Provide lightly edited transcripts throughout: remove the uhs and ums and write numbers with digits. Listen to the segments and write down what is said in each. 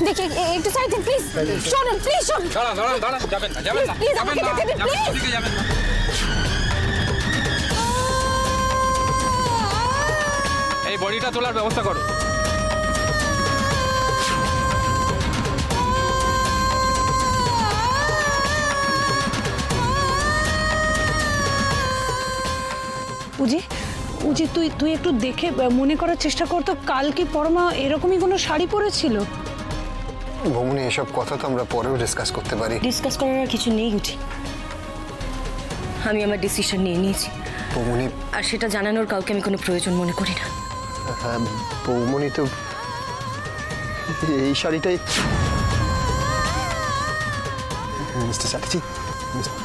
দেখি একটু side then please. শুনুন প্লিজ, শুনুন। দাঁড়ান, যাবেন না, যাবেন না, প্লিজ আমাকে যেতে দিন প্লিজ। ওদিকে যাবেন না। এই বডিটা তোলার ব্যবস্থা করো। উজি উজি তুই একটু দেখে মনে করার চেষ্টা কর তো, কাল কি পরমা এরকমই কোনো শাড়ি পরেছিল? বৌমনি, এসব কথা তো আমরা পরেও ডিসকাস করতে পারি। ডিসকাস করার আর কিছু নেই উঠি, আমি আমার ডিসিশন নিয়ে নিয়েছি বৌমনি। আর সেটা জানানোর কাউকে আমি কোনো প্রয়োজন মনে করি না। হ্যাঁ বৌমনি, তো এই শাড়িটাই মিস্টার চ্যাটার্জি,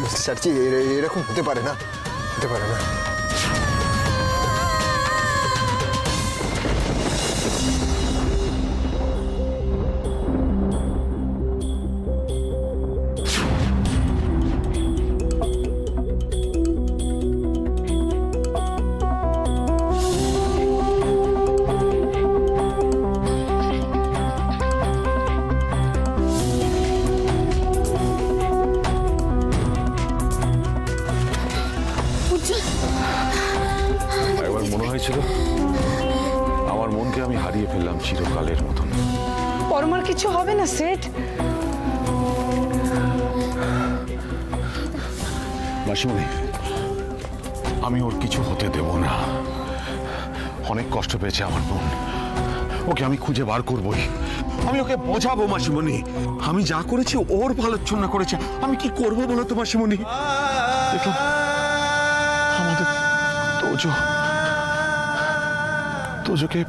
মিস্টার চ্যাটার্জি, এরকম হতে পারে না, হতে পারে না। একবার মনে হয়েছিল আমার মনকে আমি হারিয়ে ফেললাম চিরকালের মতন। পরমার কিছু হবে না সেট। মাসিমণি, আমি ওর কিছু হতে দেব না। অনেক কষ্ট পেয়েছে আমার বোন, ওকে আমি খুঁজে বার করবই। আমি ওকে বোঝাবো মাসিমণি, আমি যা করেছি ওর ভালোর জন্য করেছে। আমি কি করবো বলো তো মাসিমণি? দেখলাম আমাদের তোজোকে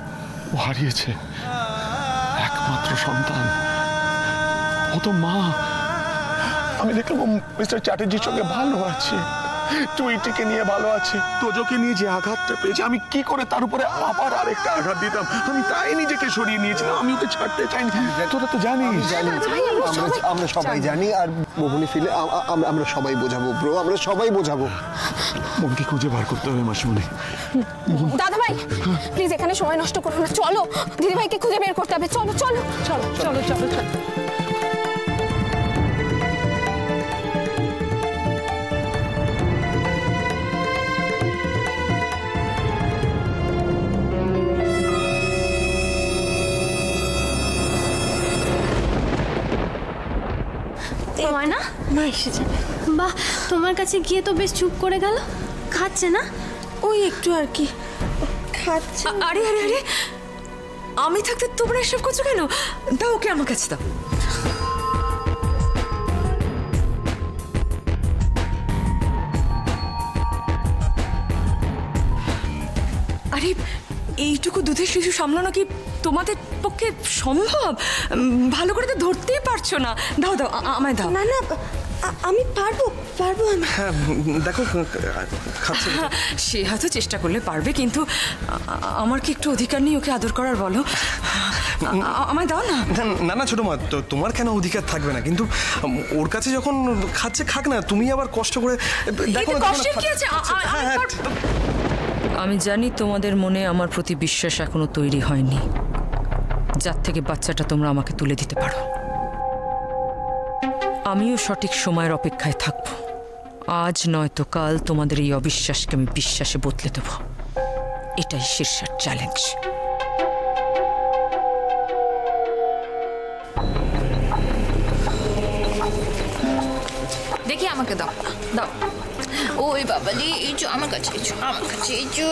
ও হারিয়েছে, একমাত্র সন্তান, ও তো মা। আমি দেখলাম মিস্টার চ্যাটার্জির সঙ্গে ভালো আছে, টুইটিকে নিয়ে ভালো আছে। তোজোকে নিয়ে যে আঘাতটা পেয়েছে, আমি কি করে তার উপরে আবার আরেকটা আঘাত দিতাম? আমি তাই নিজেকে সরিয়ে নিয়েছিলাম, আমি ওকে ছাড়তে চাইনি। তোরা তো জানিস। আমরা সবাই জানি, আর বৌমনি ফিলে আমরা সবাই বোঝাবো ব্রো, আমরা সবাই বোঝাবো। মনকে খুঁজে বার করতে হবে মাসিমণি। দাদা ভাই প্লিজ এখানে সময় নষ্ট করো না, চলো দিদি ভাইকে খুঁজে বের করতে হবে। চলো চলো চলো চলো চলো চলো। ময়না মা এসেছে। বাহ, তোমার কাছে গিয়ে তো বেশ চুপ করে গেল। খাচ্ছে না? ওই একটু আর কি খাচ্ছে। আরে আরে আরে, আমি থাকতে তোমরা এসব করছো কেন? দাও ওকে আমার কাছে দাও। আরে এইটুকু দুধের শিশু সামলানো কি তোমাদের পক্ষে সম্ভব? ভালো করে তো ধরতেই পারছো না। দাও দাও, আমায় দাও। না না, আমি পারবো পারবো আমি। হ্যাঁ দেখো খাচ্ছে। সে হয়তো চেষ্টা করলে পারবে, কিন্তু আমার কি একটু অধিকার নেই ওকে আদর করার? বলো, আমায় দাও না। না না ছোট মা, তোমার কেন অধিকার থাকবে না? কিন্তু ওর কাছে যখন খাচ্ছে খাক না, তুমি আবার কষ্ট করে দেখো না। কষ্টের কি আছে? আমি জানি তোমাদের মনে আমার প্রতি বিশ্বাস এখনো তৈরি হয়নি, যার থেকে বাচ্চাটা তোমরা আমাকে তুলে দিতে পারো। আমিও সঠিক সময়ের অপেক্ষায় থাকব। আজ নয়তো কাল তোমাদের এই অবিশ্বাসকে আমি বিশ্বাসে বদলে দেব। এটাই শীর্ষের চ্যালেঞ্জ। দেখি আমাকে দাও দাও। ওই বাবালি, এই যে আমার কাছে, আমার কাছে এই যে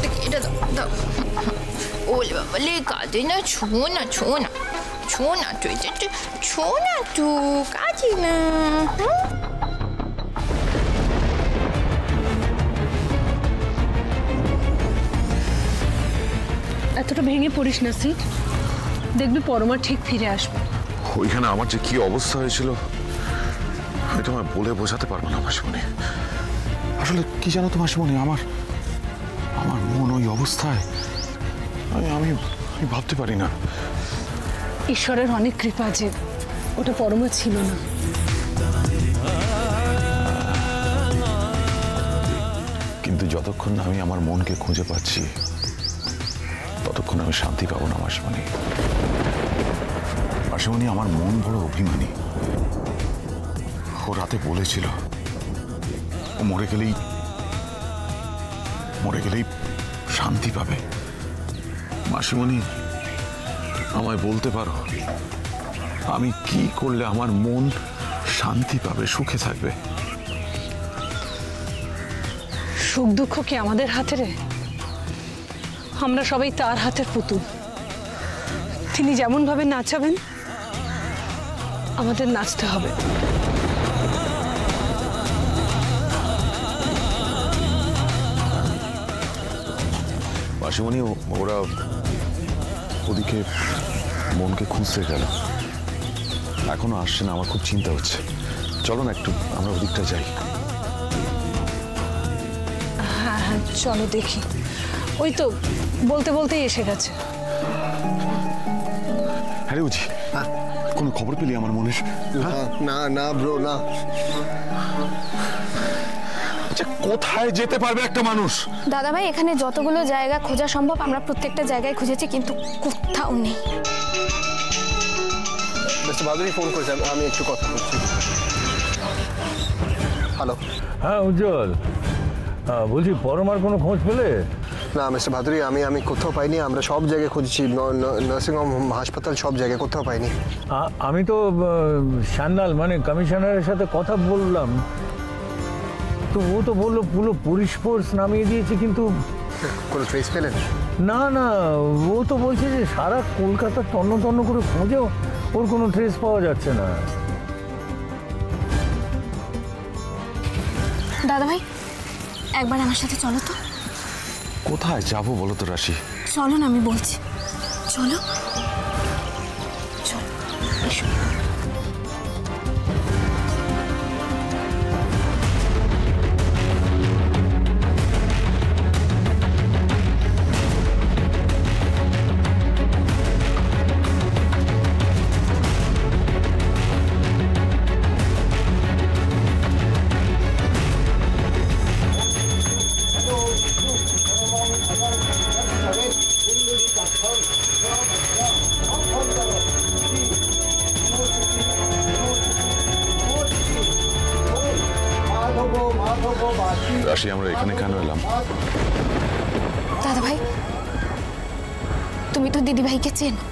দেখি এটা দাও দাও। ওলে বাবালি, কাঁদে না, ছো না ছো না ছো না, তুই ছো না, তো কাঁদি না। এতটা ভেঙে পড়িস না সিট, দেখবি পরমা ঠিক ফিরে আসবে। ওইখানে আমার যে কি অবস্থা হয়েছিল আমি তোমায় বলে বোঝাতে পারবো না মাসিমণি। আসলে কি জানো তো মাসিমণি, আমার মন ওই অবস্থায় আমি ভাবতে পারি না। ঈশ্বরের অনেক কৃপা যে ওটা পরমা ছিল না। কিন্তু যতক্ষণ না আমি আমার মনকে খুঁজে পাচ্ছি ততক্ষণ আমি শান্তি পাবো না মাসিমণি। মাসিমণি, আমার মন বড় অভিমানী। ও রাতে বলেছিল ও মরে গেলেই শান্তি পাবে। মাসিমণি, আমায় বলতে পারো আমি কি করলে আমার মন শান্তি পাবে, সুখে থাকবে? সুখ দুঃখ কি আমাদের হাতে রে? আমরা সবাই তার হাতের পুতুল। তিনি যেমন ভাবে নাচাবেন আমাদের নাচতে হবে। মাসিমণি, ওরা ওদিকে মনকে খুঁজতে গেল, এখনো আসছে না। আমার খুব চিন্তা হচ্ছে। চলো না একটু আমরা ওদিকটা যাই। হ্যাঁ হ্যাঁ, চলো দেখি। ওই তো বলতে বলতেই এসে গেছে। হ্যাঁ উজি, কোনো খবর পেলি আমার মনের? না না ব্রো, না। আচ্ছা, কোথায় যেতে পারবে একটা মানুষ? দাদা ভাই, এখানে যতগুলো জায়গা খোঁজা সম্ভব আমরা প্রত্যেকটা জায়গায় খুঁজেছি, কিন্তু কোথাও নেই। মিস্টার ভাদুরী ফোন করেছে, আমি একটু কথা বলছি। হ্যালো। হ্যাঁ উজ্জ্বল, বলছি পরমার কোনো খোঁজ পেলে? না মিস্টার ভাদুরী, আমি কোথাও পাইনি। আমরা সব জায়গায় খুঁজেছি, নার্সিংহোম, হাসপাতাল, সব জায়গায় কোথাও পাইনি। আমি তো সান্যাল মানে কমিশনারের সাথে কথা বললাম, তো ও তো বললো পুরো পুলিশ ফোর্স নামিয়ে দিয়েছে, কিন্তু কোনো ট্রেস পেলেন? না না, ও তো বলছে যে সারা কলকাতা তন্ন তন্ন করে খোঁজেও ওর কোনো ট্রেস পাওয়া যাচ্ছে না। দাদা ভাই, একবার আমার সাথে চলো তো। কোথায় যাবো বলো তো রাশি? চলো না, আমি বলছি, চলো চলো, এসো। রাশি, আমরা এখানে কেন এলাম? দাদা ভাই, তুমি তো দিদি ভাইকে চেনো,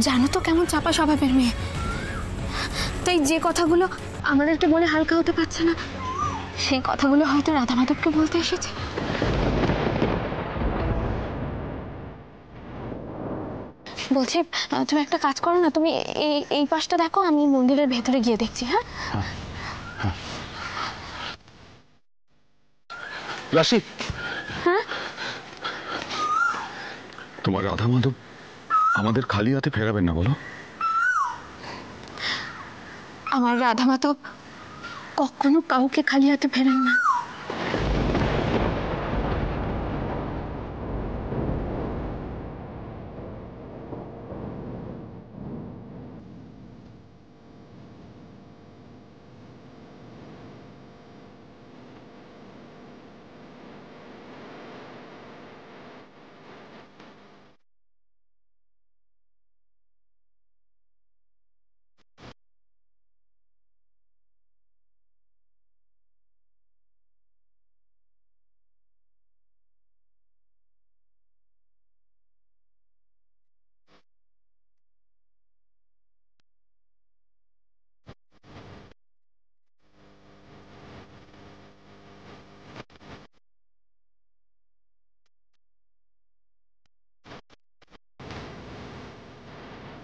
জানো তো কেমন চাপা স্বভাবের মেয়ে। তাই যে কথাগুলো আমাদেরকে বলে হালকা হতে পারছে না, সেই কথাগুলো হয়তো রাধা মাধবকে বলতে এসেছে। বলছি, তুমি একটা কাজ করো না, তুমি এই পাশটা দেখো, আমি মন্দিরের ভেতরে গিয়ে দেখছি। হ্যাঁ রাশি, হ্যাঁ, তোমার রাধা মাধব আমাদের খালি হাতে ফেরাবেন না বলো? আমার রাধা মাধব কখনো কাউকে খালি হাতে ফেরেন না।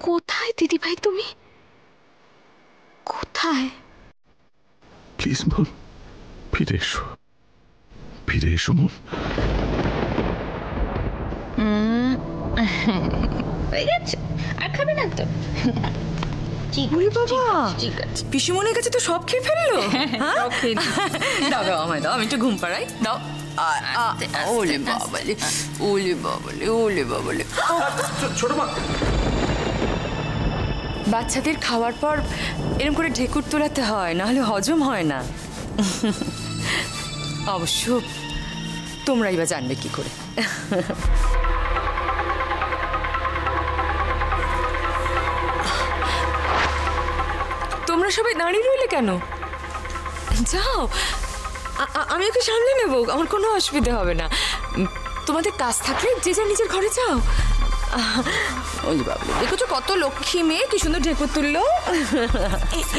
কোথায় দিদি ভাই, তুমি কোথায়? প্লিজ মন, ফিরে এসো, ফিরে এসো মন। হয়ে গেছে, আর খাবে না তো? পিসিমণির কাছে তো সব খেয়ে ফেললো। দাও দাও, আমায় দাও, আমি একটু ঘুম পাড়াই। দাও। ওলে বাবালে, ওলে বাবালে, ওলে বাবালে। ছোট মা, বাচ্চাদের খাওয়ার পর এরকম করে ঢেকুর তোলাতে হয়, নাহলে হজম হয় না। অবশ্য তোমরাই বা জানবে কি করে। তোমরা সবাই দাঁড়িয়ে রইলে কেন? যাও, আমি ওকে সামলে নেব, আমার কোনো অসুবিধা হবে না। তোমাদের কাজ থাকলে যে যা নিজের ঘরে যাও। ওই বাবু, দেখো কত লক্ষ্মী মেয়ে, কি সুন্দর ঢেকুর তুললো।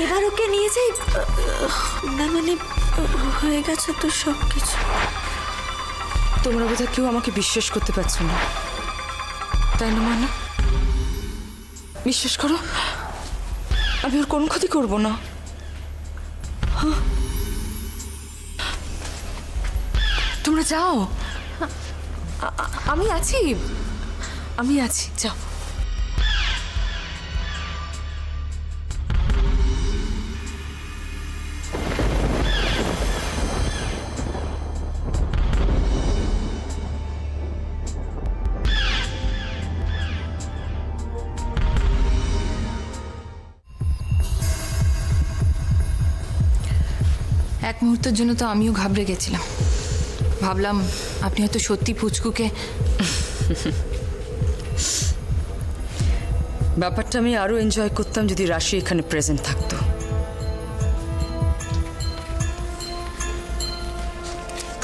এবার ওকে নিয়ে যাই না, মানে হয়ে গেছে তো সব কিছু। তোমরা বোধহয় কেউ আমাকে বিশ্বাস করতে পারছো না, তাই না? মানে বিশ্বাস করো, আমি ওর কোনো ক্ষতি করবো না। তোমরা যাও, আমি আছি, যাও। এক মুহূর্তের জন্য তো আমিও ঘাবড়ে গেছিলাম, ভাবলাম আপনি হয়তো সত্যি পুচকুকে। ব্যাপারটা আমি আরো এনজয় করতাম যদি রাশি এখানে প্রেজেন্ট থাকতো।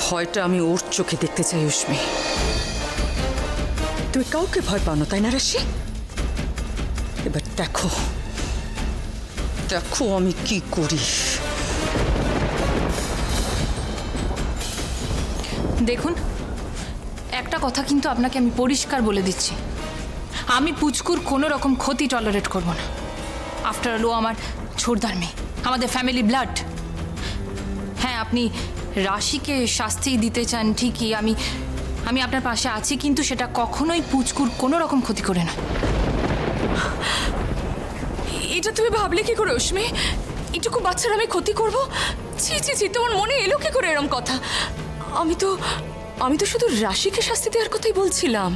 ভয়টা আমি ওর চোখে দেখতে চাই। উষ্মি, তুমি কাউকে ভয় পাও না, তাই না রাশি? এবার দেখো দেখো আমি কি করি। দেখুন, একটা কথা কিন্তু আপনাকে আমি পরিষ্কার বলে দিচ্ছি, আমি পুচকুর কোনো রকম ক্ষতি টলারেট করব না। আফটার অল ও আমার ছোটদার মেয়ে, আমাদের ফ্যামিলি ব্লাড। হ্যাঁ, আপনি রাশিকে শাস্তি দিতে চান ঠিকই, আমি আপনার পাশে আছি, কিন্তু সেটা কখনোই পুচকুর কোনো রকম ক্ষতি করে না। এটা তুমি ভাবলে কি করে উষ্মি? এটুকু বাচ্চার আমি ক্ষতি করব? ছি ছি ছি, তোমার মনে এলো কি করে এরকম কথা? আমি তো শুধু রাশিকে শাস্তি দেওয়ার কথাই বলছিলাম।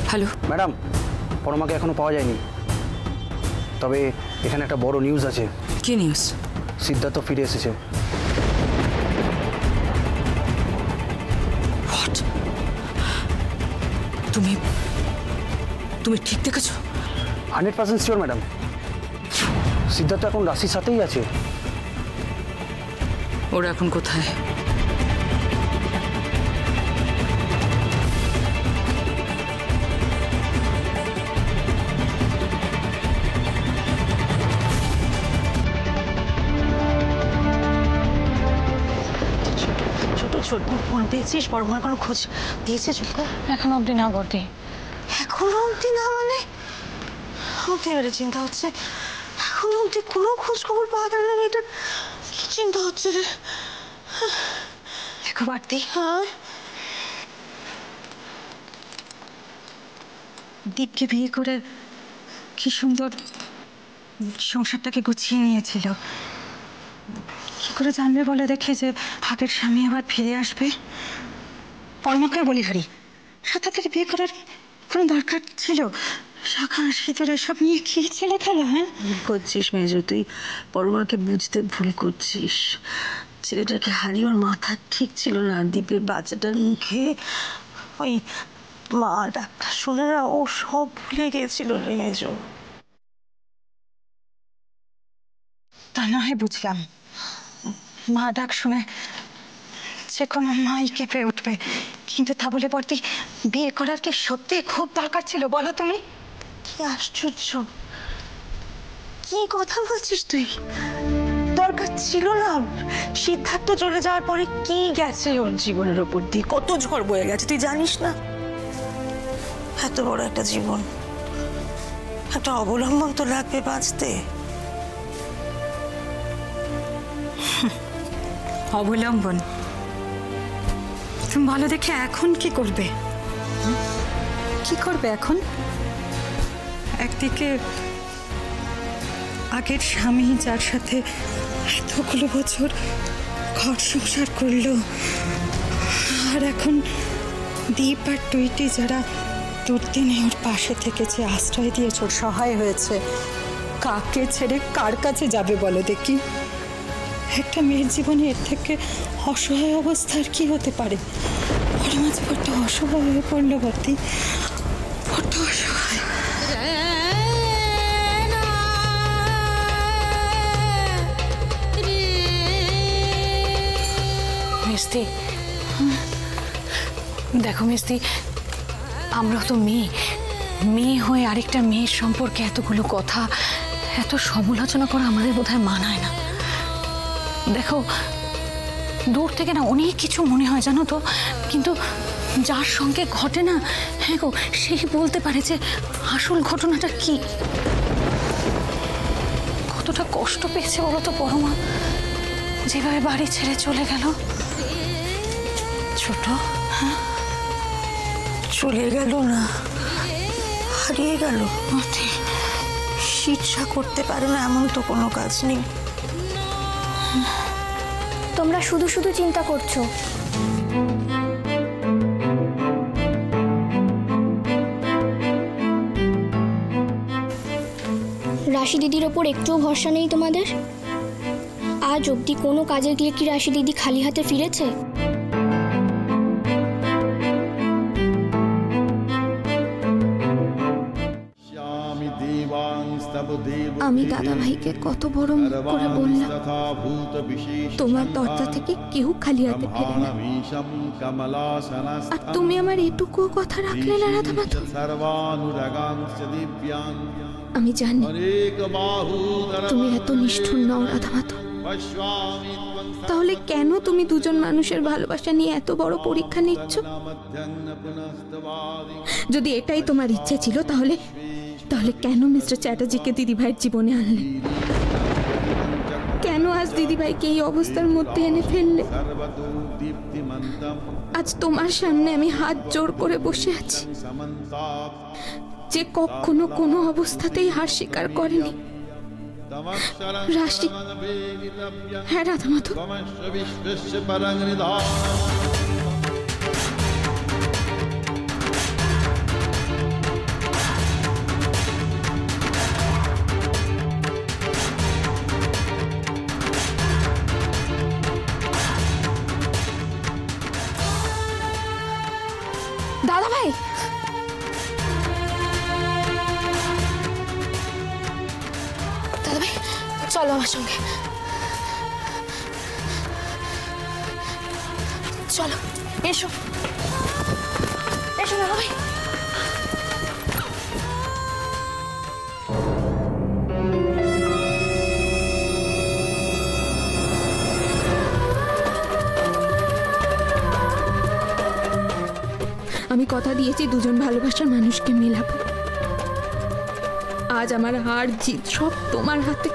হ্যালো ম্যাডাম, পরমাকে এখনো পাওয়া যায়নি, তবে এখানে একটা বড় নিউজ আছে। কি নিউজ? সিদ্ধার্থ ফিরে এসেছে। তুমি ঠিক দেখেছো? 100% শিওর ম্যাডাম, সিদ্ধার্থ এখন রাশির সাথেই আছে। ওরা এখন কোথায়? ছোট ফোন পেয়েছিস? পরমার কোনো খোঁজ দিয়েছে? এখন অব্দি না বটে। এখনো অব্দি না? মানে অব্দি এবারে চিন্তা হচ্ছে, এখনো অব্দি কোনো খোঁজ খবর পাওয়া গেল না। এটা কি চিন্তা হচ্ছে রে? দেখো বাড়তি, হ্যাঁ, দীপকে বিয়ে করে কি সুন্দর সংসারটাকে গুছিয়ে নিয়েছিল। কি করে জানবে বলে দেখে যে আগের স্বামী আবার ফিরে আসবে? পরমাকে বলি হারি, সাথে থেকে বিয়ে করার কোনো দরকার ছিল? শাখা শীতল এসব নিয়ে কি ছেলে খেলো? হ্যাঁ, ভুল করছিস মেজ, তুই পরমাকে বুঝতে ভুল করছিস। ছেলেটাকে হারিয়ে ওর মাথা ঠিক ছিল না। দীপের বাচ্চাটার মুখে ওই মা ডাক্তার শুনে না, ও সব ভুলে গিয়েছিল মেজ। তা না হয় বুঝলাম, মা ডাক শুনে যে কোনো মাই কেঁপে উঠবে, কিন্তু তা বলে পড়তি বিয়ে করার কি সত্যি খুব দরকার ছিল বলো তুমি? কি আশ্চর্য, কি কথা বলছিস তুই? দরকার ছিল না। সিদ্ধার্থ চলে যাওয়ার পরে কি গেছে ওর জীবনের ওপর দিয়ে, কত ঝড় বয়ে গেছে তুই জানিস না? এত বড় একটা জীবন, একটা অবলম্বন তো লাগবে বাঁচতে। অবলম্বন? তুমি ভালো দেখে এখন কি করবে? কি করবে এখন? একদিকে আগের স্বামী যার সাথে এতগুলো বছর ঘর সংসার করলো, আর এখন দীপ আর টুইটি যারা দুর্দিনে ওর পাশে থেকেছে, আশ্রয় দিয়েছে, ওর সহায় হয়েছে, কাকে ছেড়ে কার কাছে যাবে বলো দেখি? একটা মেয়ের জীবনে এর থেকে অসহায় অবস্থা আর কি হতে পারে? ওর মাঝে বড্ড অসহায় হয়ে পড়লো বর্তি, বড্ড অসহায়। মিস্তি, দেখো মিস্তি, আমরা তো মেয়ে হয়ে আরেকটা মেয়ের সম্পর্কে এতগুলো কথা, এত সমালোচনা করা আমাদের বোধহয় মানায় না। দেখো, দূর থেকে না অনেক কিছু মনে হয় জানো তো, কিন্তু যার সঙ্গে ঘটে না, হ্যাঁ গো, সেই বলতে পারে যে আসল ঘটনাটা কি। কতটা কষ্ট পেয়েছে বলো তো বড় মা, যেভাবে বাড়ি ছেড়ে চলে গেল। ছোট, হ্যাঁ, চলে গেল না, হারিয়ে গেল। ইচ্ছা করতে পারে না এমন তো কোনো কাজ নেই। তোমরা শুধু শুধু চিন্তা করছো। রাশি দিদির ওপর একটুও ভরসা নেই তোমাদের? আজ অবধি কোনো কাজে গিয়ে কি রাশি দিদি খালি হাতে ফিরেছে? আমি দাদা ভাইকে কত বড় মুখ করে বললাম তোমার দরজা থেকে কেউ খালি হাতে ফেরে না, আর তুমি আমার এটুকু কথা রাখলে না রাধা মাধব। আমি জানি তুমি এত নিষ্ঠুর নও রাধা মাধব, তাহলে কেন তুমি দুজন মানুষের ভালোবাসা নিয়ে এত বড় পরীক্ষা নিচ্ছ? যদি এটাই তোমার ইচ্ছে ছিল তাহলে কেন মিস্টার চ্যাটার্জিকে দিদিভাইয়ের জীবনে আনলে? কেন আজ দিদিভাইকে এই অবস্থার মধ্যে এনে ফেললে? আজ তোমার সামনে আমি হাত জোড় করে বসে আছি, যে কখনো কোনো অবস্থাতেই হার স্বীকার করেনি। রাশি, হ্যাঁ রাধা মাধব, দাদা ভাই, দাদা ভাই চলো আমার সঙ্গে, চলো, এসো এসো দাদা ভাই। আমি কথা দিয়েছি দুজন ভালোবাসার মানুষকে মেলাবো। আজ আমার হার জিত সব তোমার হাতে।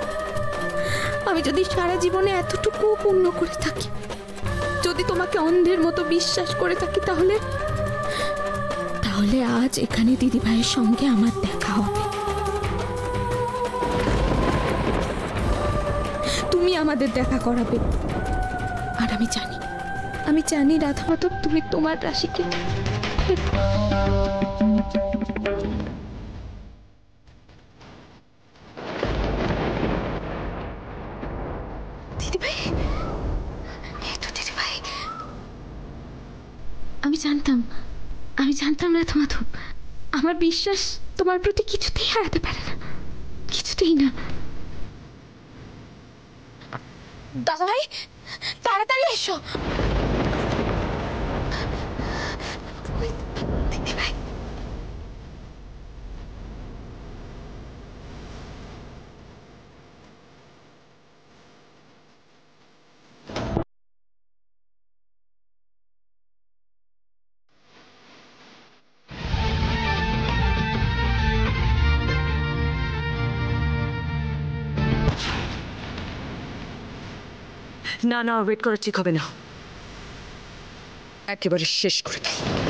আমি যদি সারা জীবনে এতটুকু পূর্ণ করে থাকি, যদি তোমাকে অন্ধের মতো বিশ্বাস করে থাকি, তাহলে আজ এখানে দিদিভাইয়ের সঙ্গে আমার দেখা হবে। তুমি আমাদের দেখা করাবে, আর আমি জানি রাধা মাধব, তুমি তোমার রাশিকে দিদিভাই, এই তো দিদিভাই। আমি জানতাম রাধা মাধব, আমার বিশ্বাস তোমার প্রতি কিছুতেই হারাতে পারে না, কিছুতেই না। দাদা ভাই তাড়াতাড়ি এসো। দিদিভাই, না, ওয়েট করা ঠিক হবে না, একেবারে শেষ করে দাও।